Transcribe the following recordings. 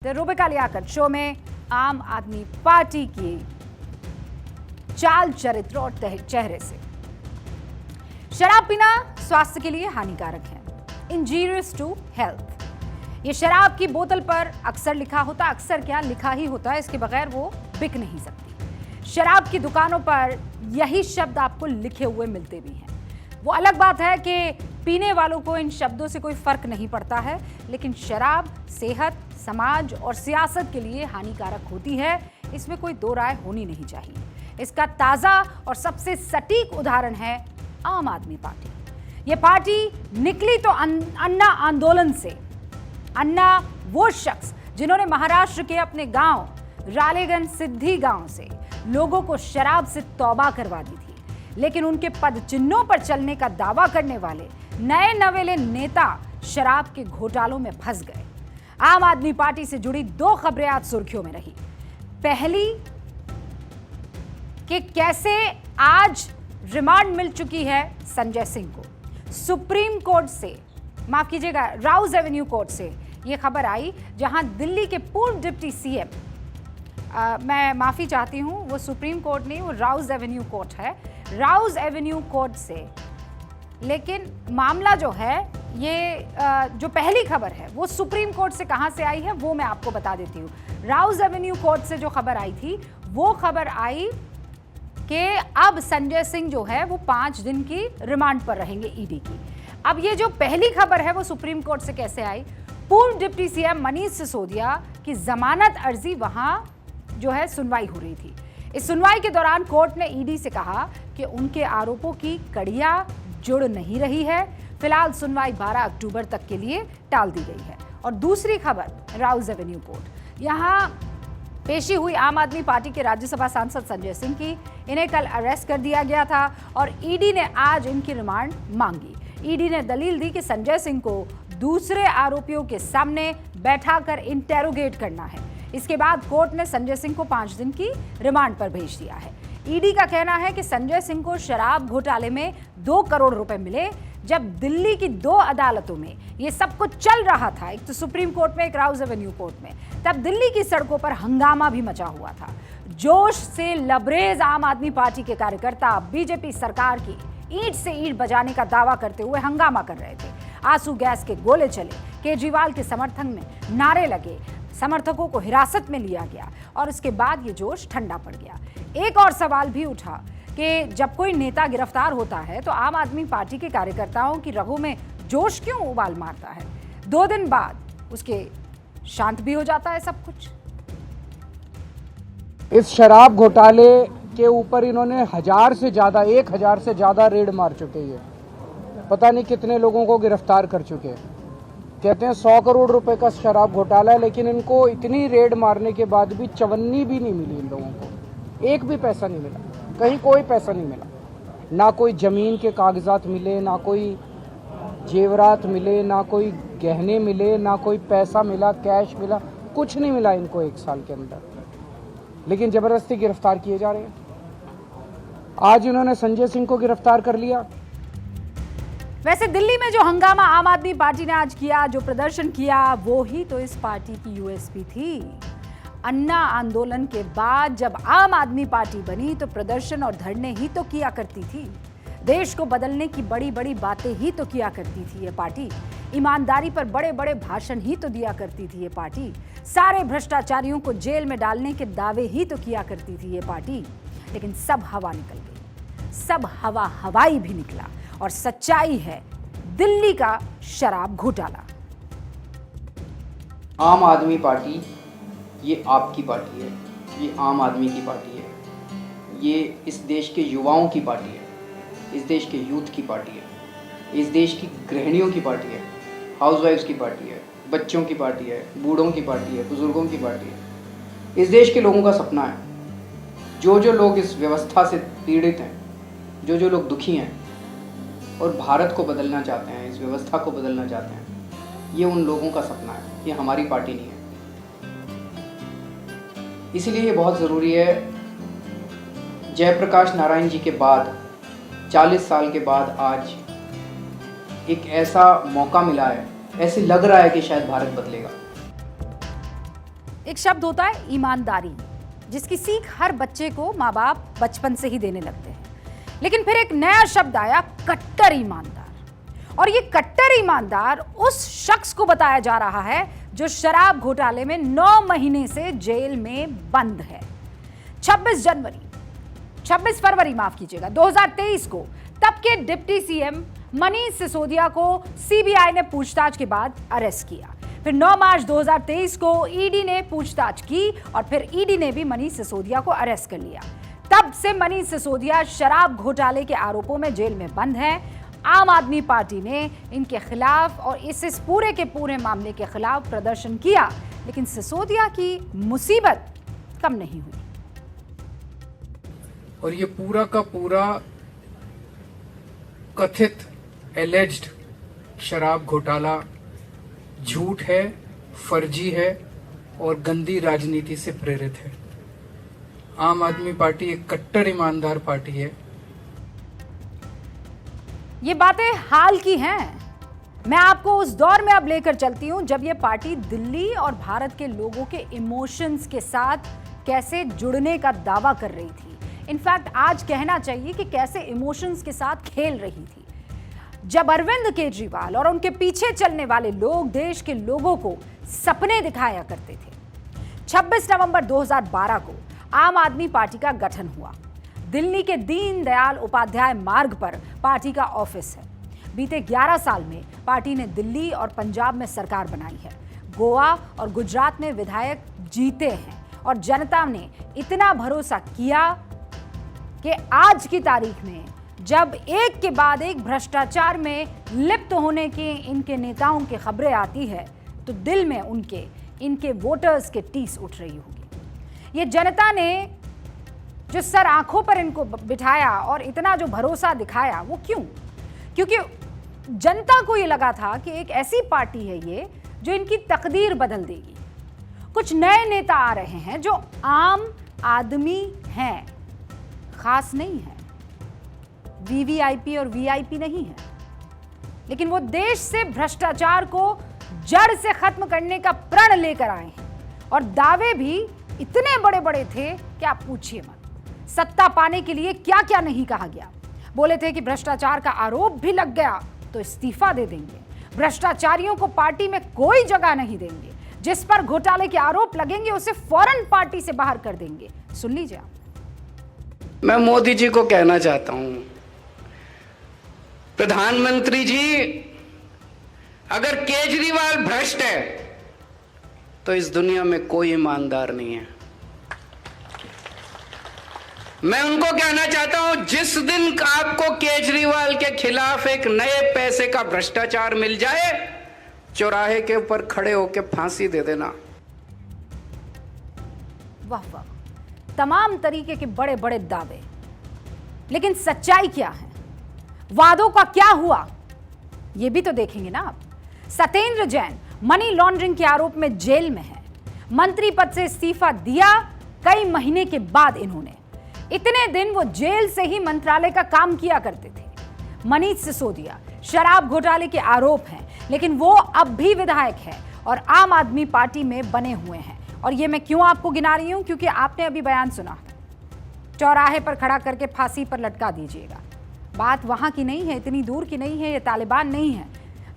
The Rubika Liaquat show में आम आदमी पार्टी की चाल चरित्र और चेहरे से। शराब पीना स्वास्थ्य के लिए हानिकारक है, इंजीरियस टू हेल्थ। ये शराब की बोतल पर अक्सर लिखा होता, अक्सर क्या लिखा ही होता है, इसके बगैर वो बिक नहीं सकती। शराब की दुकानों पर यही शब्द आपको लिखे हुए मिलते भी हैं। वो अलग बात है कि पीने वालों को इन शब्दों से कोई फर्क नहीं पड़ता है, लेकिन शराब सेहत, समाज और सियासत के लिए हानिकारक होती है, इसमें कोई दो राय होनी नहीं चाहिए। इसका ताजा और सबसे सटीक उदाहरण है आम आदमी पार्टी। ये पार्टी निकली तो अन्ना आंदोलन से। अन्ना वो शख्स जिन्होंने महाराष्ट्र के अपने गांव रालेगन सिद्धि गांव से लोगों को शराब से तौबा करवा दी थी, लेकिन उनके पद चिन्हों पर चलने का दावा करने वाले नए नवेले नेता शराब के घोटालों में फंस गए। आम आदमी पार्टी से जुड़ी दो खबरें आज सुर्खियों में रही। पहली कि कैसे आज रिमांड मिल चुकी है संजय सिंह को सुप्रीम कोर्ट से, माफ कीजिएगा राउज एवेन्यू कोर्ट से। यह खबर आई जहां दिल्ली के पूर्व डिप्टी सीएम, मैं माफी चाहती हूं, वो सुप्रीम कोर्ट नहीं, वो राउज एवेन्यू कोर्ट है, राउज एवेन्यू कोर्ट से। लेकिन मामला जो है, ये जो पहली खबर है वो सुप्रीम कोर्ट से कहां से आई है वो मैं आपको बता देती हूँ। राउज एवेन्यू कोर्ट से जो खबर आई थी वो खबर आई कि अब संजय सिंह जो है वो 5 दिन की रिमांड पर रहेंगे ईडी की। अब ये जो पहली खबर है वो सुप्रीम कोर्ट से कैसे आई? पूर्व डिप्टी सीएम मनीष सिसोदिया की जमानत अर्जी वहां जो है सुनवाई हो रही थी। इस सुनवाई के दौरान कोर्ट ने ईडी से कहा कि उनके आरोपों की कड़ियां जुड़ नहीं रही है। फिलहाल सुनवाई 12 अक्टूबर तक के लिए टाल दी गई है। और दूसरी खबर राउज एवेन्यू कोर्ट, यहां पेशी हुई आम आदमी पार्टी के राज्यसभा सांसद संजय सिंह की। इन्हें कल अरेस्ट कर दिया गया था और ईडी ने आज इनकी रिमांड मांगी। ईडी ने दलील दी कि संजय सिंह को दूसरे आरोपियों के सामने बैठाकर इंटेरोगेट करना है। इसके बाद कोर्ट ने संजय सिंह को 5 दिन की रिमांड पर भेज दिया है। ईडी का कहना है कि संजय सिंह को शराब घोटाले में 2 करोड़ रुपए मिले। जब दिल्ली की 2 अदालतों में ये सब कुछ चल रहा था, एक तो सुप्रीम कोर्ट में, एक राउज एवेन्यू कोर्ट में, तब दिल्ली की सड़कों पर हंगामा भी मचा हुआ था। जोश से लबरेज आम आदमी पार्टी के कार्यकर्ता बीजेपी सरकार की ईंट से ईंट बजाने का दावा करते हुए हंगामा कर रहे थे। आंसू गैस के गोले चले, केजरीवाल के समर्थन में नारे लगे, समर्थकों को हिरासत में लिया गया और उसके बाद ये जोश ठंडा पड़ गया। एक और सवाल भी उठा कि जब कोई नेता गिरफ्तार होता है तो आम आदमी पार्टी के कार्यकर्ताओं की रगों में जोश क्यों उबाल मारता है? 2 दिन बाद उसके शांत भी हो जाता है सब कुछ। इस शराब घोटाले के ऊपर इन्होंने 1000 से ज़्यादा रेड मार चुके हैं। पता नहीं कितने लोगों को गिरफ्तार कर चुके हैं। कहते हैं 100 करोड़ रुपए का शराब घोटाला है, लेकिन इनको इतनी रेड मारने के बाद भी चवन्नी भी नहीं मिली इन लोगों को। एक भी पैसा नहीं मिला, कहीं कोई पैसा नहीं मिला। ना कोई ज़मीन के कागजात मिले, ना कोई जेवरात मिले, ना कोई गहने मिले, ना कोई पैसा मिला, कैश मिला, कुछ नहीं मिला इनको 1 साल के अंदर। लेकिन ज़बरदस्ती गिरफ्तार किए जा रहे हैं। आज इन्होंने संजय सिंह को गिरफ्तार कर लिया। वैसे दिल्ली में जो हंगामा आम आदमी पार्टी ने आज किया, जो प्रदर्शन किया, वो ही तो इस पार्टी की यूएसपी थी। अन्ना आंदोलन के बाद जब आम आदमी पार्टी बनी तो प्रदर्शन और धरने ही तो किया करती थी। देश को बदलने की बड़ी बड़ी बातें ही तो किया करती थी ये पार्टी। ईमानदारी पर बड़े बड़े भाषण ही तो दिया करती थी ये पार्टी। सारे भ्रष्टाचारियों को जेल में डालने के दावे ही तो किया करती थी ये पार्टी। लेकिन सब हवा निकल गई, सब हवाई भी निकला और सच्चाई है दिल्ली का शराब घोटाला। आम आदमी पार्टी ये आपकी पार्टी है, ये आम आदमी की पार्टी है, ये इस देश के युवाओं की पार्टी है, इस देश के यूथ की पार्टी है, इस देश की गृहिणियों की पार्टी है, हाउसवाइफ्स की पार्टी है, बच्चों की पार्टी है, बूढ़ों की पार्टी है, बुजुर्गों की पार्टी है। इस देश के लोगों का सपना है। जो जो लोग इस व्यवस्था से पीड़ित हैं, जो जो लोग दुखी हैं और भारत को बदलना चाहते हैं, इस व्यवस्था को बदलना चाहते हैं, ये उन लोगों का सपना है, ये हमारी पार्टी नहीं है। इसीलिए ये बहुत ज़रूरी है, जयप्रकाश नारायण जी के बाद 40 साल के बाद आज एक ऐसा मौका मिला है, ऐसे लग रहा है कि शायद भारत बदलेगा। एक शब्द होता है ईमानदारी, जिसकी सीख हर बच्चे को माँ बाप बचपन से ही देने लगते हैं। लेकिन फिर एक नया शब्द आया, कट्टर ईमानदार। और ये कट्टर ईमानदार उस शख्स को बताया जा रहा है जो शराब घोटाले में 9 महीने से जेल में बंद है। 26 फरवरी 2023 को तब के डिप्टी सीएम मनीष सिसोदिया को सीबीआई ने पूछताछ के बाद अरेस्ट किया। फिर 9 मार्च 2023 को ईडी ने पूछताछ की और फिर ईडी ने भी मनीष सिसोदिया को अरेस्ट कर लिया। तब से मनीष सिसोदिया शराब घोटाले के आरोपों में जेल में बंद हैं। आम आदमी पार्टी ने इनके खिलाफ और इस पूरे के पूरे मामले के खिलाफ प्रदर्शन किया, लेकिन सिसोदिया की मुसीबत कम नहीं हुई। और ये पूरा का पूरा कथित एलिज्ड शराब घोटाला झूठ है, फर्जी है और गंदी राजनीति से प्रेरित है। आम आदमी पार्टी एक कट्टर ईमानदार पार्टी है। ये बातें हाल की हैं। मैं आपको उस दौर में अब लेकर चलती हूं जब ये पार्टी दिल्ली और भारत के लोगों के इमोशंस के साथ कैसे जुड़ने का दावा कर रही थी। इनफैक्ट आज कहना चाहिए कि कैसे इमोशंस के साथ खेल रही थी। जब अरविंद केजरीवाल और उनके पीछे चलने वाले लोग देश के लोगों को सपने दिखाया करते थे। 26 नवंबर 2012 को आम आदमी पार्टी का गठन हुआ। दिल्ली के दीनदयाल उपाध्याय मार्ग पर पार्टी का ऑफिस है। बीते 11 साल में पार्टी ने दिल्ली और पंजाब में सरकार बनाई है। गोवा और गुजरात में विधायक जीते हैं और जनता ने इतना भरोसा किया कि आज की तारीख में जब एक के बाद एक भ्रष्टाचार में लिप्त होने के इनके नेताओं की खबरें आती है तो दिल में इनके वोटर्स के टीस उठ रही होगी। ये जनता ने जो सर आंखों पर इनको बिठाया और इतना जो भरोसा दिखाया, वो क्यों? क्योंकि जनता को ये लगा था कि एक ऐसी पार्टी है ये जो इनकी तकदीर बदल देगी। कुछ नए नेता आ रहे हैं जो आम आदमी हैं, खास नहीं है, वीवीआईपी और वीआईपी नहीं है, लेकिन वो देश से भ्रष्टाचार को जड़ से खत्म करने का प्रण लेकर आए हैं। और दावे भी इतने बड़े बड़े थे कि आप पूछिए मत। सत्ता पाने के लिए क्या क्या नहीं कहा गया। बोले थे कि भ्रष्टाचार का आरोप भी लग गया तो इस्तीफा दे देंगे, भ्रष्टाचारियों को पार्टी में कोई जगह नहीं देंगे, जिस पर घोटाले के आरोप लगेंगे उसे फौरन पार्टी से बाहर कर देंगे। सुन लीजिए आप। मैं मोदी जी को कहना चाहता हूं, प्रधानमंत्री जी, अगर केजरीवाल भ्रष्ट है तो इस दुनिया में कोई ईमानदार नहीं है। मैं उनको कहना चाहता हूं, जिस दिन आपको केजरीवाल के खिलाफ एक नए पैसे का भ्रष्टाचार मिल जाए, चौराहे के ऊपर खड़े होकर फांसी दे देना। वाह वाह, तमाम तरीके के बड़े बड़े दावे, लेकिन सच्चाई क्या है? वादों का क्या हुआ, यह भी तो देखेंगे ना आप। सत्येंद्र जैन मनी लॉन्ड्रिंग के आरोप में जेल में है। मंत्री पद से इस्तीफा दिया कई महीने के बाद इन्होंने। इतने दिन वो जेल से ही मंत्रालय का काम किया करते थे। मनीष सिसोदिया शराब घोटाले के आरोप हैं, लेकिन वो अब भी विधायक है और आम आदमी पार्टी में बने हुए हैं। और ये मैं क्यों आपको गिना रही हूं, क्योंकि आपने अभी बयान सुना, चौराहे पर खड़ा करके फांसी पर लटका दीजिएगा। बात वहां की नहीं है, इतनी दूर की नहीं है, ये तालिबान नहीं है।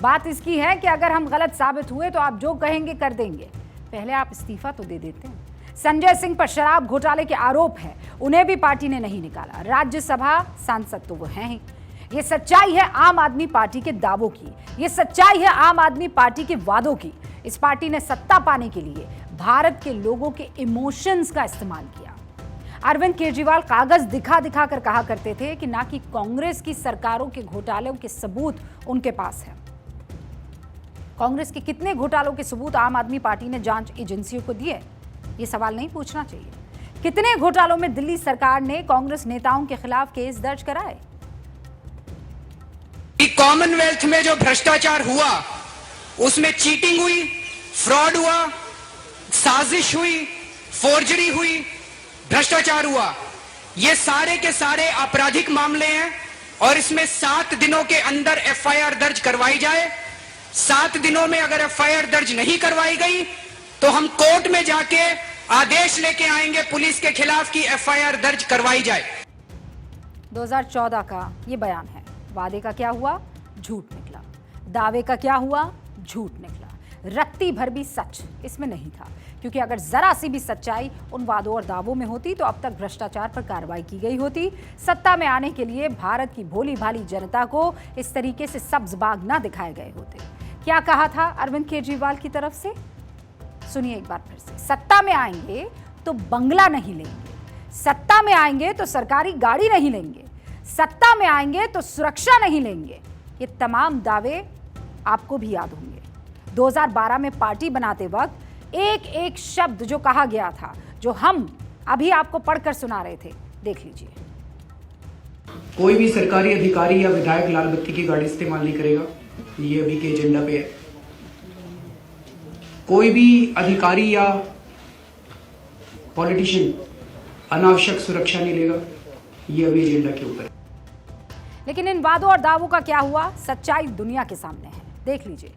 बात इसकी है कि अगर हम गलत साबित हुए तो आप जो कहेंगे कर देंगे। पहले आप इस्तीफा तो दे देते हैं। संजय सिंह पर शराब घोटाले के आरोप है, उन्हें भी पार्टी ने नहीं निकाला। राज्यसभा सांसद तो वो हैं ही। ये सच्चाई है आम आदमी पार्टी के दावों की, ये सच्चाई है आम आदमी पार्टी के वादों की। इस पार्टी ने सत्ता पाने के लिए भारत के लोगों के इमोशंस का इस्तेमाल किया। अरविंद केजरीवाल कागज दिखा दिखा कर कहा करते थे कि ना कि कांग्रेस की सरकारों के घोटालों के सबूत उनके पास है। कांग्रेस के कितने घोटालों के सबूत आम आदमी पार्टी ने जांच एजेंसियों को दिए, ये सवाल नहीं पूछना चाहिए। कितने घोटालों में दिल्ली सरकार ने कांग्रेस नेताओं के खिलाफ केस दर्ज कराए। कॉमनवेल्थ में जो भ्रष्टाचार हुआ उसमें चीटिंग हुई, फ्रॉड हुआ, साजिश हुई, फोर्जरी हुई, भ्रष्टाचार हुआ। ये सारे के सारे आपराधिक मामले हैं और इसमें 7 दिनों के अंदर एफआईआर दर्ज करवाई जाए। 7 दिनों में अगर एफआईआर दर्ज नहीं करवाई गई तो हम कोर्ट में जाके आदेश लेके आएंगे पुलिस के खिलाफ की एफआईआर दर्ज करवाई जाए। 2014 का ये बयान है। वादे का क्या हुआ? झूठ निकला। दावे का क्या हुआ? झूठ निकला। रत्ती भर भी सच इसमें नहीं था, क्योंकि अगर जरा सी भी सच्चाई उन वादों और दावों में होती तो अब तक भ्रष्टाचार पर कार्रवाई की गई होती। सत्ता में आने के लिए भारत की भोली भाली जनता को इस तरीके से सब्ज बाग ना दिखाए गए होते। क्या कहा था अरविंद केजरीवाल की तरफ से? सुनिए एक बार फिर से। सत्ता में आएंगे तो बंगला नहीं लेंगे, सत्ता में आएंगे तो सरकारी गाड़ी नहीं लेंगे, सत्ता में आएंगे तो सुरक्षा नहीं लेंगे। ये तमाम दावे आपको भी याद होंगे। 2012 में पार्टी बनाते वक्त एक एक शब्द जो कहा गया था, जो हम अभी आपको पढ़कर सुना रहे थे, देख लीजिए। कोई भी सरकारी अधिकारी या विधायक लाल बत्ती की गाड़ी इस्तेमाल नहीं करेगा, ये अभी के एजेंडा पे है। कोई भी अधिकारी या पॉलिटिशियन अनावश्यक सुरक्षा नहीं लेगा, ये अभी एजेंडा के ऊपर है। लेकिन इन वादों और दावों का क्या हुआ? सच्चाई दुनिया के सामने है, देख लीजिए।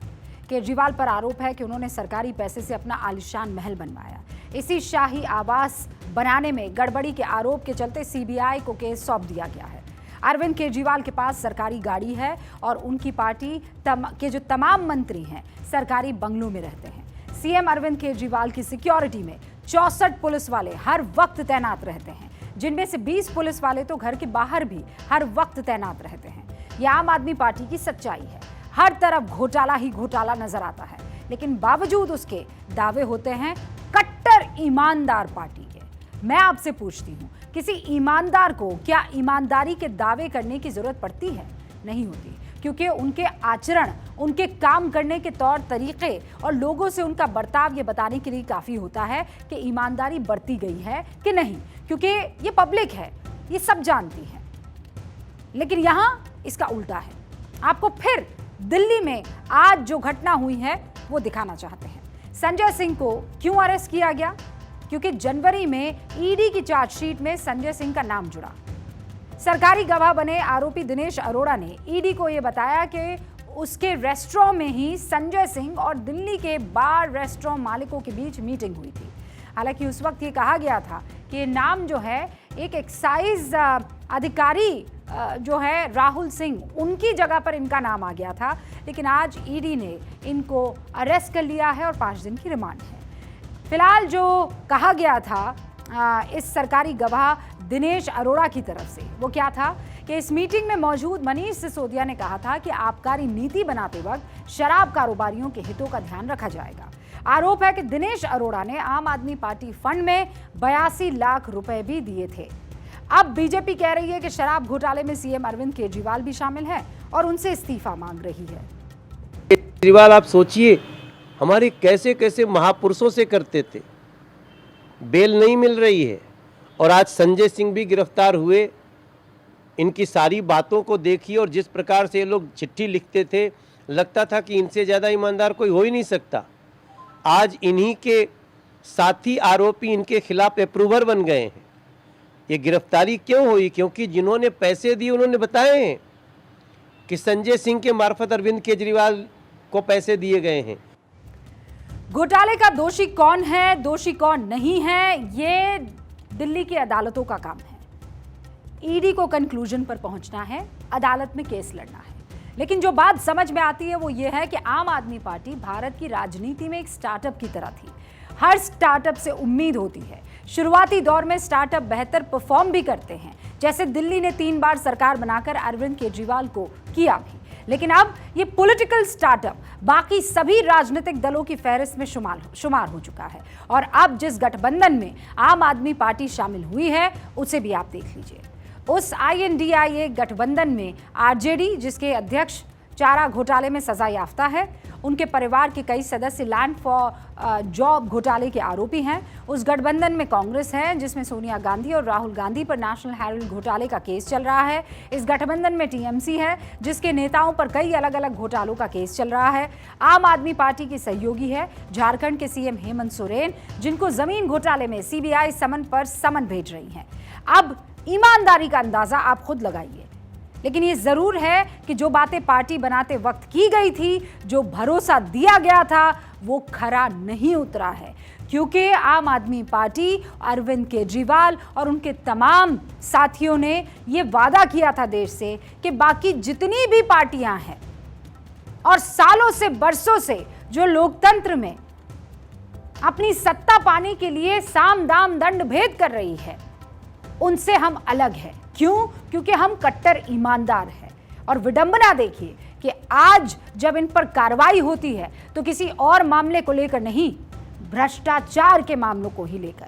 केजरीवाल पर आरोप है कि उन्होंने सरकारी पैसे से अपना आलीशान महल बनवाया। इसी शाही आवास बनाने में गड़बड़ी के आरोप के चलते सीबीआई को केस सौंप दिया गया है। अरविंद केजरीवाल के पास सरकारी गाड़ी है और उनकी पार्टी के जो तमाम मंत्री हैं सरकारी बंगलों में रहते हैं। सीएम अरविंद केजरीवाल की सिक्योरिटी में 64 पुलिस वाले हर वक्त तैनात रहते हैं, जिनमें से 20 पुलिस वाले तो घर के बाहर भी हर वक्त तैनात रहते हैं। यह आम आदमी पार्टी की सच्चाई है। हर तरफ घोटाला ही घोटाला नजर आता है, लेकिन बावजूद उसके दावे होते हैं कट्टर ईमानदार पार्टी के। मैं आपसे पूछती हूं, किसी ईमानदार को क्या ईमानदारी के दावे करने की जरूरत पड़ती है? नहीं होती, क्योंकि उनके आचरण, उनके काम करने के तौर तरीके और लोगों से उनका बर्ताव ये बताने के लिए काफी होता है कि ईमानदारी बरती गई है कि नहीं, क्योंकि ये पब्लिक है, ये सब जानती है। लेकिन यहां इसका उल्टा है। आपको फिर दिल्ली में आज जो घटना हुई है वो दिखाना चाहते हैं। संजय सिंह को क्यों अरेस्ट किया गया? क्योंकि जनवरी में ईडी की चार्जशीट में संजय सिंह का नाम जुड़ा। सरकारी गवाह बने आरोपी दिनेश अरोड़ा ने ईडी को यह बताया कि उसके रेस्टोरेंट में ही संजय सिंह और दिल्ली के बार रेस्टोरेंट मालिकों के बीच मीटिंग हुई थी। हालांकि उस वक्त ये कहा गया था कि ये नाम जो है एक एक्साइज अधिकारी जो है राहुल सिंह, उनकी जगह पर इनका नाम आ गया था। लेकिन आज ईडी ने इनको अरेस्ट कर लिया है और 5 दिन की रिमांड है। फिलहाल जो कहा गया था इस सरकारी गवाह दिनेश अरोड़ा की तरफ से, वो क्या था कि इस मीटिंग में मौजूद मनीष सिसोदिया ने कहा था कि आबकारी नीति बनाते वक्त शराब कारोबारियों के हितों का ध्यान रखा जाएगा। आरोप है कि दिनेश अरोड़ा ने आम आदमी पार्टी फंड में 82 लाख रुपए भी दिए थे। अब बीजेपी कह रही है कि शराब घोटाले में सीएम अरविंद केजरीवाल भी शामिल है और उनसे इस्तीफा मांग रही है। केजरीवाल, आप सोचिए, हमारे कैसे कैसे महापुरुषों से करते थे, बेल नहीं मिल रही है और आज संजय सिंह भी गिरफ्तार हुए। इनकी सारी बातों को देखिए और जिस प्रकार से ये लोग चिट्ठी लिखते थे, लगता था कि इनसे ज़्यादा ईमानदार कोई हो ही नहीं सकता। आज इन्हीं के साथी आरोपी इनके खिलाफ अप्रूवर बन गए हैं। ये गिरफ्तारी क्यों हुई? क्योंकि जिन्होंने पैसे दिए उन्होंने बताए हैं कि संजय सिंह के मार्फत अरविंद केजरीवाल को पैसे दिए गए हैं। घोटाले का दोषी कौन है, दोषी कौन नहीं है, ये दिल्ली की अदालतों का काम है। ईडी को कंक्लूजन पर पहुंचना है, अदालत में केस लड़ना है। लेकिन जो बात समझ में आती है वो ये है कि आम आदमी पार्टी भारत की राजनीति में एक स्टार्टअप की तरह थी। हर स्टार्टअप से उम्मीद होती है। शुरुआती दौर में स्टार्टअप बेहतर परफॉर्म भी करते हैं, जैसे दिल्ली ने 3 बार सरकार बनाकर अरविंद केजरीवाल को किया भी। लेकिन अब ये पॉलिटिकल स्टार्टअप बाकी सभी राजनीतिक दलों की फहरिस्त में शुमार हो चुका है। और अब जिस गठबंधन में आम आदमी पार्टी शामिल हुई है उसे भी आप देख लीजिए। उस INDIA गठबंधन में आरजेडी, जिसके अध्यक्ष चारा घोटाले में सजा याफ्ता है, उनके परिवार के कई सदस्य लैंड फॉर जॉब घोटाले के आरोपी हैं। उस गठबंधन में कांग्रेस है, जिसमें सोनिया गांधी और राहुल गांधी पर नेशनल हेराल्ड घोटाले का केस चल रहा है। इस गठबंधन में TMC है, जिसके नेताओं पर कई अलग अलग घोटालों का केस चल रहा है। आम आदमी पार्टी की सहयोगी है झारखंड के CM हेमंत सोरेन, जिनको जमीन घोटाले में CBI समन पर समन भेज रही है। अब ईमानदारी का अंदाजा आप खुद लगाइए। लेकिन ये जरूर है कि जो बातें पार्टी बनाते वक्त की गई थी, जो भरोसा दिया गया था, वो खरा नहीं उतरा है। क्योंकि आम आदमी पार्टी, अरविंद केजरीवाल और उनके तमाम साथियों ने ये वादा किया था देश से कि बाकी जितनी भी पार्टियां हैं और सालों से बरसों से जो लोकतंत्र में अपनी सत्ता पाने के लिए साम दाम दंड भेद कर रही है, उनसे हम अलग हैं। क्यों? क्योंकि हम कट्टर ईमानदार हैं। और विडंबना देखिए कि आज जब इन पर कार्रवाई होती है तो किसी और मामले को लेकर नहीं, भ्रष्टाचार के मामलों को ही लेकर।